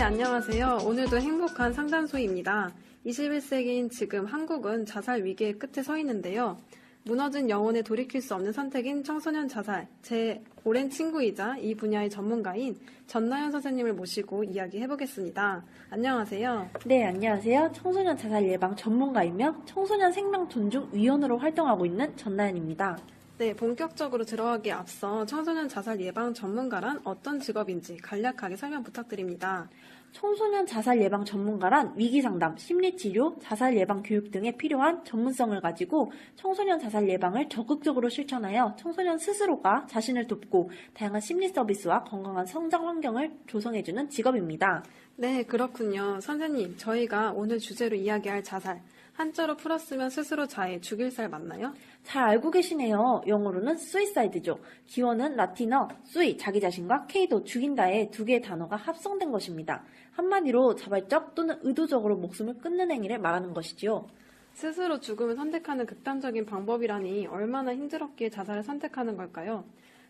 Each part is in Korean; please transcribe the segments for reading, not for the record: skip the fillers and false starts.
안녕하세요. 오늘도 행복한 상담소입니다. 21세기인 지금 한국은 자살 위기의 끝에 서 있는데요. 무너진 영혼에 돌이킬 수 없는 선택인 청소년 자살, 제 오랜 친구이자 이 분야의 전문가인 전나연 선생님을 모시고 이야기해보겠습니다. 안녕하세요. 네, 안녕하세요. 청소년 자살 예방 전문가이며 청소년 생명 존중 위원으로 활동하고 있는 전나연입니다. 네, 본격적으로 들어가기에 앞서 청소년 자살 예방 전문가란 어떤 직업인지 간략하게 설명 부탁드립니다. 청소년 자살 예방 전문가란 위기상담, 심리치료, 자살 예방 교육 등에 필요한 전문성을 가지고 청소년 자살 예방을 적극적으로 실천하여 청소년 스스로가 자신을 돕고 다양한 심리 서비스와 건강한 성장 환경을 조성해주는 직업입니다. 네, 그렇군요. 선생님, 저희가 오늘 주제로 이야기할 자살, 한자로 풀었으면 스스로 자해, 죽일 살 맞나요? 잘 알고 계시네요. 영어로는 suicide죠. 기원은 라틴어 sui, 자기 자신과 k도 죽인다의 두 개의 단어가 합성된 것입니다. 한마디로 자발적 또는 의도적으로 목숨을 끊는 행위를 말하는 것이지요. 스스로 죽음을 선택하는 극단적인 방법이라니 얼마나 힘들었기에 자살을 선택하는 걸까요?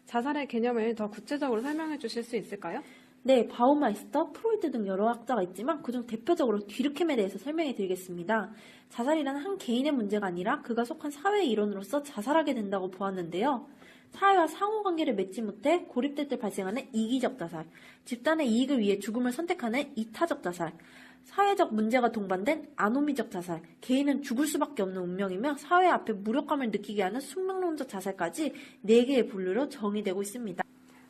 자살의 개념을 더 구체적으로 설명해 주실 수 있을까요? 네, 바우마이스터, 프로이트 등 여러 학자가 있지만 그중 대표적으로 뒤르켐에 대해서 설명해 드리겠습니다. 자살이란 한 개인의 문제가 아니라 그가 속한 사회의 일원으로서 자살하게 된다고 보았는데요. 사회와 상호관계를 맺지 못해 고립될 때 발생하는 이기적 자살, 집단의 이익을 위해 죽음을 선택하는 이타적 자살, 사회적 문제가 동반된 아노미적 자살, 개인은 죽을 수밖에 없는 운명이며 사회 앞에 무력감을 느끼게 하는 숙명론적 자살까지 4개의 분류로 정의되고 있습니다.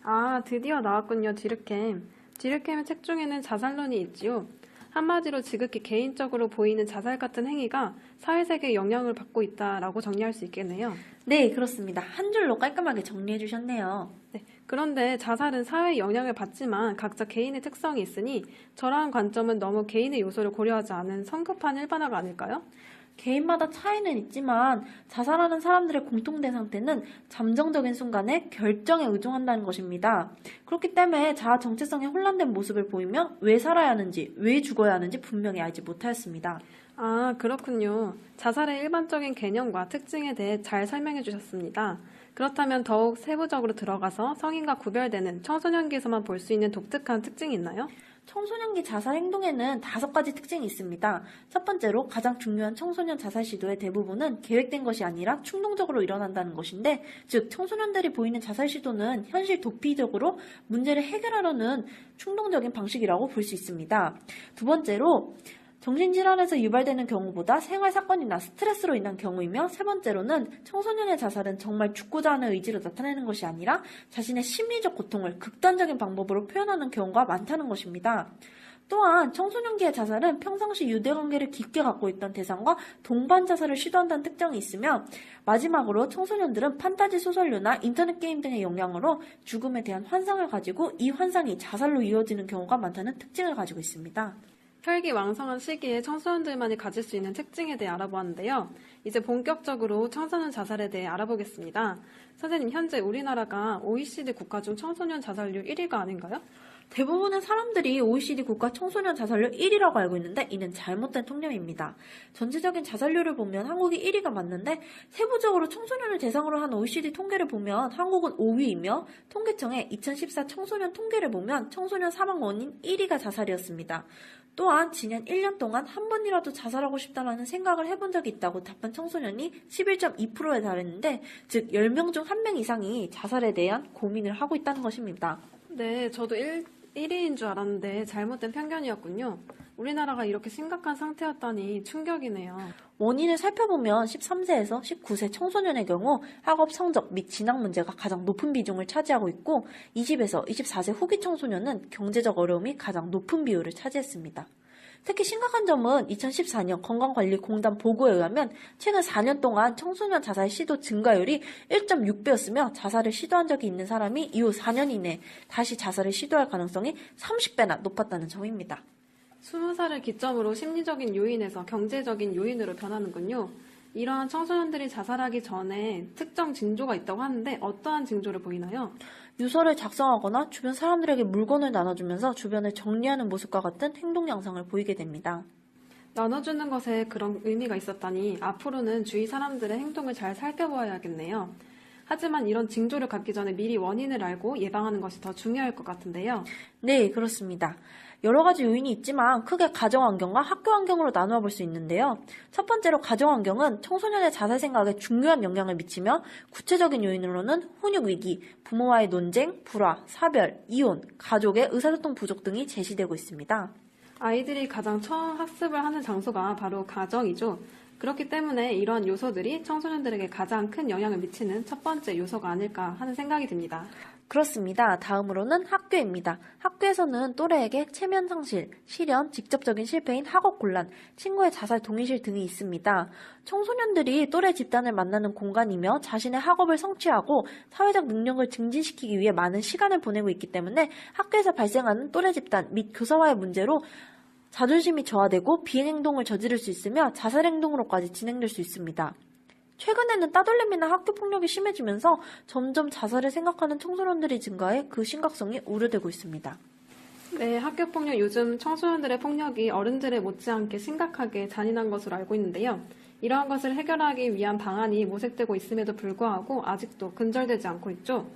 아, 드디어 나왔군요, 뒤르켐. 뒤르켐의 책 중에는 자살론이 있지요. 한마디로 지극히 개인적으로 보이는 자살 같은 행위가 사회세계에 영향을 받고 있다라고 정리할 수 있겠네요. 네, 그렇습니다. 한 줄로 깔끔하게 정리해 주셨네요. 네, 그런데 자살은 사회의 영향을 받지만 각자 개인의 특성이 있으니 저러한 관점은 너무 개인의 요소를 고려하지 않은 성급한 일반화가 아닐까요? 개인마다 차이는 있지만 자살하는 사람들의 공통된 상태는 잠정적인 순간에 결정에 의존한다는 것입니다. 그렇기 때문에 자아 정체성이 혼란된 모습을 보이며 왜 살아야 하는지, 왜 죽어야 하는지 분명히 알지 못하였습니다. 아, 그렇군요. 자살의 일반적인 개념과 특징에 대해 잘 설명해 주셨습니다. 그렇다면 더욱 세부적으로 들어가서 성인과 구별되는 청소년기에서만 볼 수 있는 독특한 특징이 있나요? 청소년기 자살 행동에는 5가지 특징이 있습니다. 첫 번째로 가장 중요한 청소년 자살 시도의 대부분은 계획된 것이 아니라 충동적으로 일어난다는 것인데, 즉 청소년들이 보이는 자살 시도는 현실 도피적으로 문제를 해결하려는 충동적인 방식이라고 볼 수 있습니다. 두 번째로 정신질환에서 유발되는 경우보다 생활사건이나 스트레스로 인한 경우이며, 세 번째로는 청소년의 자살은 정말 죽고자 하는 의지로 나타내는 것이 아니라 자신의 심리적 고통을 극단적인 방법으로 표현하는 경우가 많다는 것입니다. 또한 청소년기의 자살은 평상시 유대관계를 깊게 갖고 있던 대상과 동반 자살을 시도한다는 특징이 있으며, 마지막으로 청소년들은 판타지 소설류나 인터넷 게임 등의 영향으로 죽음에 대한 환상을 가지고 이 환상이 자살로 이어지는 경우가 많다는 특징을 가지고 있습니다. 혈기왕성한 시기에 청소년들만이 가질 수 있는 특징에 대해 알아보았는데요. 이제 본격적으로 청소년 자살에 대해 알아보겠습니다. 선생님, 현재 우리나라가 OECD 국가 중 청소년 자살률 1위가 아닌가요? 대부분의 사람들이 OECD 국가 청소년 자살률 1위라고 알고 있는데 이는 잘못된 통념입니다. 전체적인 자살률을 보면 한국이 1위가 맞는데, 세부적으로 청소년을 대상으로 한 OECD 통계를 보면 한국은 5위이며 통계청의 2014 청소년 통계를 보면 청소년 사망 원인 1위가 자살이었습니다. 또한 지난 1년 동안 한 번이라도 자살하고 싶다는 생각을 해본 적이 있다고 답한 청소년이 11.2%에 달했는데, 즉 10명 중 1명 이상이 자살에 대한 고민을 하고 있다는 것입니다. 네, 저도 1위인 줄 알았는데 잘못된 편견이었군요. 우리나라가 이렇게 심각한 상태였다니 충격이네요. 원인을 살펴보면 13세에서 19세 청소년의 경우 학업 성적 및 진학 문제가 가장 높은 비중을 차지하고 있고, 20에서 24세 후기 청소년은 경제적 어려움이 가장 높은 비율을 차지했습니다. 특히 심각한 점은 2014년 건강관리공단 보고에 의하면 최근 4년 동안 청소년 자살 시도 증가율이 1.6배였으며 자살을 시도한 적이 있는 사람이 이후 4년 이내에 다시 자살을 시도할 가능성이 30배나 높았다는 점입니다. 20살을 기점으로 심리적인 요인에서 경제적인 요인으로 변하는군요. 이러한 청소년들이 자살하기 전에 특정 징조가 있다고 하는데 어떠한 징조를 보이나요? 유서를 작성하거나 주변 사람들에게 물건을 나눠주면서 주변을 정리하는 모습과 같은 행동 양상을 보이게 됩니다. 나눠주는 것에 그런 의미가 있었다니 앞으로는 주위 사람들의 행동을 잘 살펴보아야겠네요. 하지만 이런 징조를 갖기 전에 미리 원인을 알고 예방하는 것이 더 중요할 것 같은데요. 네, 그렇습니다. 여러 가지 요인이 있지만 크게 가정환경과 학교 환경으로 나누어 볼 수 있는데요. 첫 번째로 가정환경은 청소년의 자살 생각에 중요한 영향을 미치며 구체적인 요인으로는 훈육위기, 부모와의 논쟁, 불화, 사별, 이혼, 가족의 의사소통 부족 등이 제시되고 있습니다. 아이들이 가장 처음 학습을 하는 장소가 바로 가정이죠. 그렇기 때문에 이런 요소들이 청소년들에게 가장 큰 영향을 미치는 첫 번째 요소가 아닐까 하는 생각이 듭니다. 그렇습니다. 다음으로는 학교입니다. 학교에서는 또래에게 체면 상실, 실연, 직접적인 실패인 학업 곤란, 친구의 자살 동의실 등이 있습니다. 청소년들이 또래 집단을 만나는 공간이며 자신의 학업을 성취하고 사회적 능력을 증진시키기 위해 많은 시간을 보내고 있기 때문에 학교에서 발생하는 또래 집단 및 교사와의 문제로 자존심이 저하되고 비행행동을 저지를 수 있으며 자살행동으로까지 진행될 수 있습니다. 최근에는 따돌림이나 학교폭력이 심해지면서 점점 자살을 생각하는 청소년들이 증가해 그 심각성이 우려되고 있습니다. 네, 학교폭력 요즘 청소년들의 폭력이 어른들의 못지않게 심각하게 잔인한 것으로 알고 있는데요. 이러한 것을 해결하기 위한 방안이 모색되고 있음에도 불구하고 아직도 근절되지 않고 있죠.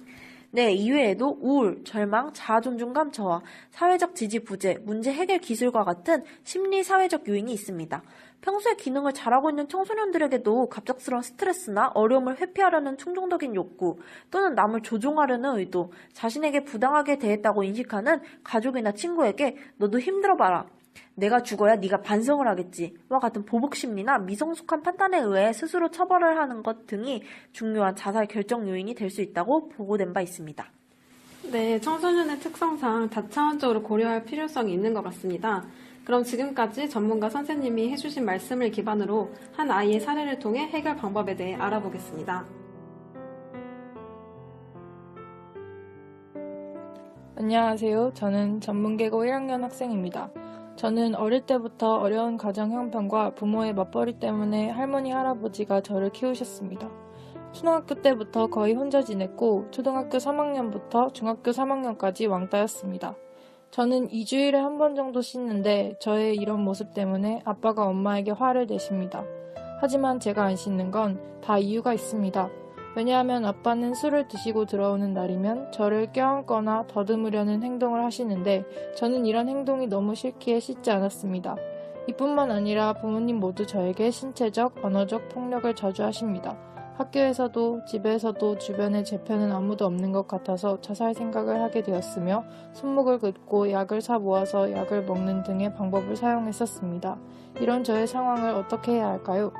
네, 이외에도 우울, 절망, 자아존중감 저하, 사회적 지지 부재, 문제 해결 기술과 같은 심리 사회적 요인이 있습니다. 평소에 기능을 잘하고 있는 청소년들에게도 갑작스러운 스트레스나 어려움을 회피하려는 충동적인 욕구 또는 남을 조종하려는 의도, 자신에게 부당하게 대했다고 인식하는 가족이나 친구에게 너도 힘들어봐라. 내가 죽어야 네가 반성을 하겠지와 같은 보복 심리나 미성숙한 판단에 의해 스스로 처벌을 하는 것 등이 중요한 자살 결정 요인이 될 수 있다고 보고된 바 있습니다. 네, 청소년의 특성상 다차원적으로 고려할 필요성이 있는 것 같습니다. 그럼 지금까지 전문가 선생님이 해주신 말씀을 기반으로 한 아이의 사례를 통해 해결 방법에 대해 알아보겠습니다. 안녕하세요. 저는 전문계고 1학년 학생입니다. 저는 어릴 때부터 어려운 가정 형편과 부모의 맞벌이 때문에 할머니, 할아버지가 저를 키우셨습니다. 초등학교 때부터 거의 혼자 지냈고 초등학교 3학년부터 중학교 3학년까지 왕따였습니다. 저는 2주일에 한 번 정도 씻는데 저의 이런 모습 때문에 아빠가 엄마에게 화를 내십니다. 하지만 제가 안 씻는 건 다 이유가 있습니다. 왜냐하면 아빠는 술을 드시고 들어오는 날이면 저를 껴안거나 더듬으려는 행동을 하시는데 저는 이런 행동이 너무 싫기에 씻지 않았습니다. 이뿐만 아니라 부모님 모두 저에게 신체적, 언어적 폭력을 자주 하십니다. 학교에서도 집에서도 주변에 제 편은 아무도 없는 것 같아서 자살 생각을 하게 되었으며 손목을 긋고 약을 사 모아서 약을 먹는 등의 방법을 사용했었습니다. 이런 저의 상황을 어떻게 해야 할까요?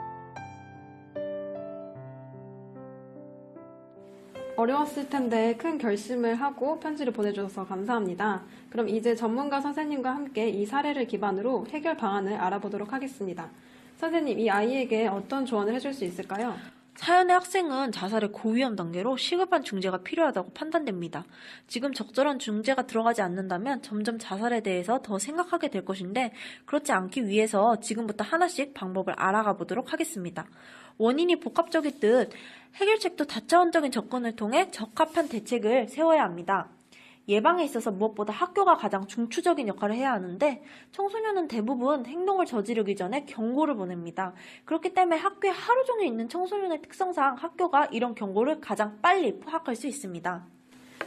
어려웠을 텐데 큰 결심을 하고 편지를 보내주셔서 감사합니다. 그럼 이제 전문가 선생님과 함께 이 사례를 기반으로 해결 방안을 알아보도록 하겠습니다. 선생님, 이 아이에게 어떤 조언을 해줄 수 있을까요? 사연의 학생은 자살의 고위험 단계로 시급한 중재가 필요하다고 판단됩니다. 지금 적절한 중재가 들어가지 않는다면 점점 자살에 대해서 더 생각하게 될 것인데 그렇지 않기 위해서 지금부터 하나씩 방법을 알아가 보도록 하겠습니다. 원인이 복합적이듯 해결책도 다차원적인 접근을 통해 적합한 대책을 세워야 합니다. 예방에 있어서 무엇보다 학교가 가장 중추적인 역할을 해야 하는데 청소년은 대부분 행동을 저지르기 전에 경고를 보냅니다. 그렇기 때문에 학교에 하루 종일 있는 청소년의 특성상 학교가 이런 경고를 가장 빨리 파악할 수 있습니다.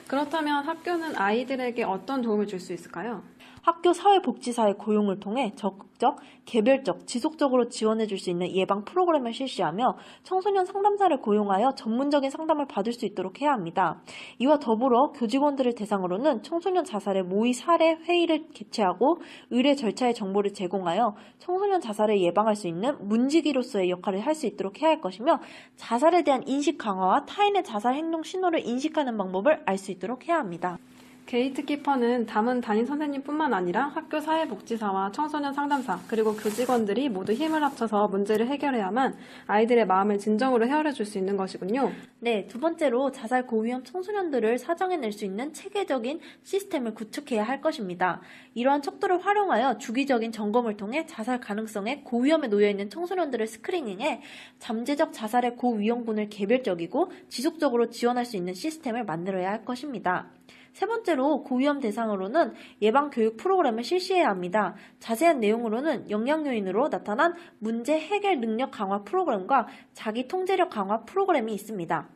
그렇다면 학교는 아이들에게 어떤 도움을 줄 수 있을까요? 학교 사회복지사의 고용을 통해 적극적, 개별적, 지속적으로 지원해 줄 수 있는 예방 프로그램을 실시하며 청소년 상담사를 고용하여 전문적인 상담을 받을 수 있도록 해야 합니다. 이와 더불어 교직원들을 대상으로는 청소년 자살의 모의 사례 회의를 개최하고 의뢰 절차의 정보를 제공하여 청소년 자살을 예방할 수 있는 문지기로서의 역할을 할 수 있도록 해야 할 것이며 자살에 대한 인식 강화와 타인의 자살 행동 신호를 인식하는 방법을 알 수 있도록 해야 합니다. 게이트키퍼는 담은 담임 선생님뿐만 아니라 학교 사회복지사와 청소년 상담사 그리고 교직원들이 모두 힘을 합쳐서 문제를 해결해야만 아이들의 마음을 진정으로 헤아려 줄 수 있는 것이군요. 네, 두 번째로 자살 고위험 청소년들을 사정해낼 수 있는 체계적인 시스템을 구축해야 할 것입니다. 이러한 척도를 활용하여 주기적인 점검을 통해 자살 가능성에 고위험에 놓여있는 청소년들을 스크리닝해 잠재적 자살의 고위험군을 개별적이고 지속적으로 지원할 수 있는 시스템을 만들어야 할 것입니다. 세 번째로 고위험 대상으로는 예방교육 프로그램을 실시해야 합니다. 자세한 내용으로는 영향요인으로 나타난 문제 해결 능력 강화 프로그램과 자기 통제력 강화 프로그램이 있습니다.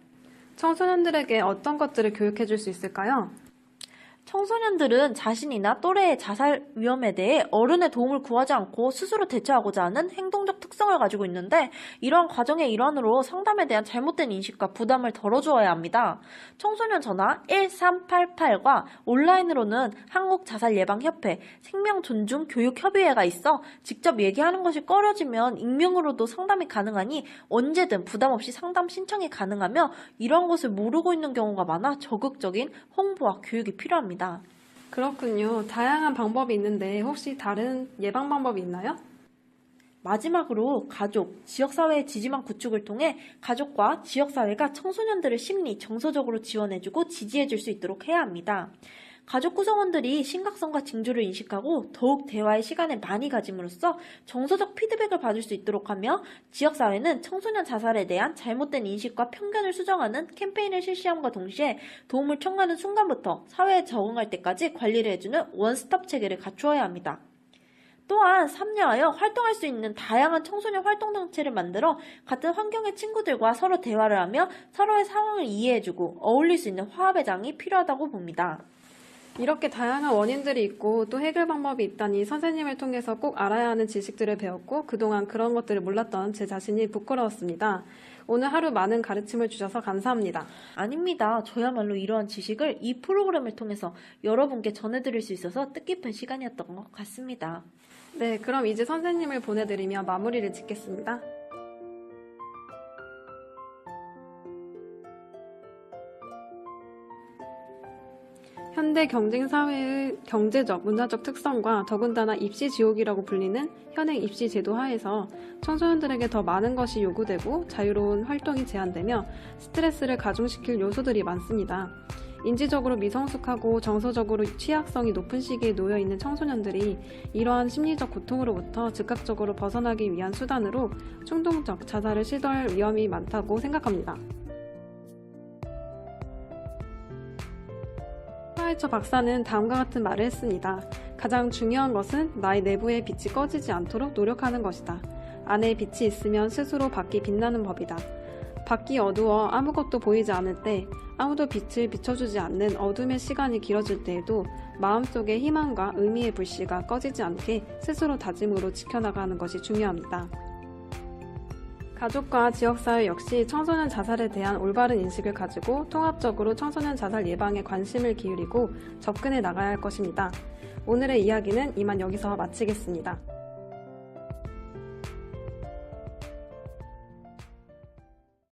청소년들에게 어떤 것들을 교육해 줄 수 있을까요? 청소년들은 자신이나 또래의 자살 위험에 대해 어른의 도움을 구하지 않고 스스로 대처하고자 하는 행동적 특성을 가지고 있는데 이러한 과정의 일환으로 상담에 대한 잘못된 인식과 부담을 덜어주어야 합니다. 청소년 전화 1388과 온라인으로는 한국자살예방협회, 생명존중교육협의회가 있어 직접 얘기하는 것이 꺼려지면 익명으로도 상담이 가능하니 언제든 부담 없이 상담 신청이 가능하며 이러한 것을 모르고 있는 경우가 많아 적극적인 홍보와 교육이 필요합니다. 그렇군요. 다양한 방법이 있는데 혹시 다른 예방 방법이 있나요? 마지막으로 가족, 지역사회의 지지망 구축을 통해 가족과 지역사회가 청소년들을 심리, 정서적으로 지원해주고 지지해줄 수 있도록 해야 합니다. 가족 구성원들이 심각성과 징조를 인식하고 더욱 대화의 시간을 많이 가짐으로써 정서적 피드백을 받을 수 있도록 하며 지역사회는 청소년 자살에 대한 잘못된 인식과 편견을 수정하는 캠페인을 실시함과 동시에 도움을 청구하는 순간부터 사회에 적응할 때까지 관리를 해주는 원스톱 체계를 갖추어야 합니다. 또한 참여하여 활동할 수 있는 다양한 청소년 활동단체를 만들어 같은 환경의 친구들과 서로 대화를 하며 서로의 상황을 이해해주고 어울릴 수 있는 화합의 장이 필요하다고 봅니다. 이렇게 다양한 원인들이 있고 또 해결 방법이 있다니 선생님을 통해서 꼭 알아야 하는 지식들을 배웠고 그동안 그런 것들을 몰랐던 제 자신이 부끄러웠습니다. 오늘 하루 많은 가르침을 주셔서 감사합니다. 아닙니다. 저야말로 이러한 지식을 이 프로그램을 통해서 여러분께 전해드릴 수 있어서 뜻깊은 시간이었던 것 같습니다. 네, 그럼 이제 선생님을 보내드리며 마무리를 짓겠습니다. 현대 경쟁사회의 경제적, 문화적 특성과 더군다나 입시 지옥이라고 불리는 현행 입시 제도 하에서 청소년들에게 더 많은 것이 요구되고 자유로운 활동이 제한되며 스트레스를 가중시킬 요소들이 많습니다. 인지적으로 미성숙하고 정서적으로 취약성이 높은 시기에 놓여 있는 청소년들이 이러한 심리적 고통으로부터 즉각적으로 벗어나기 위한 수단으로 충동적 자살을 시도할 위험이 많다고 생각합니다. 프라이처 박사는 다음과 같은 말을 했습니다. 가장 중요한 것은 나의 내부의 빛이 꺼지지 않도록 노력하는 것이다. 안에 빛이 있으면 스스로 밖이 빛나는 법이다. 밖이 어두워 아무것도 보이지 않을 때, 아무도 빛을 비춰주지 않는 어둠의 시간이 길어질 때에도 마음속의 희망과 의미의 불씨가 꺼지지 않게 스스로 다짐으로 지켜나가는 것이 중요합니다. 가족과 지역사회 역시 청소년 자살에 대한 올바른 인식을 가지고 통합적으로 청소년 자살 예방에 관심을 기울이고 접근해 나가야 할 것입니다. 오늘의 이야기는 이만 여기서 마치겠습니다.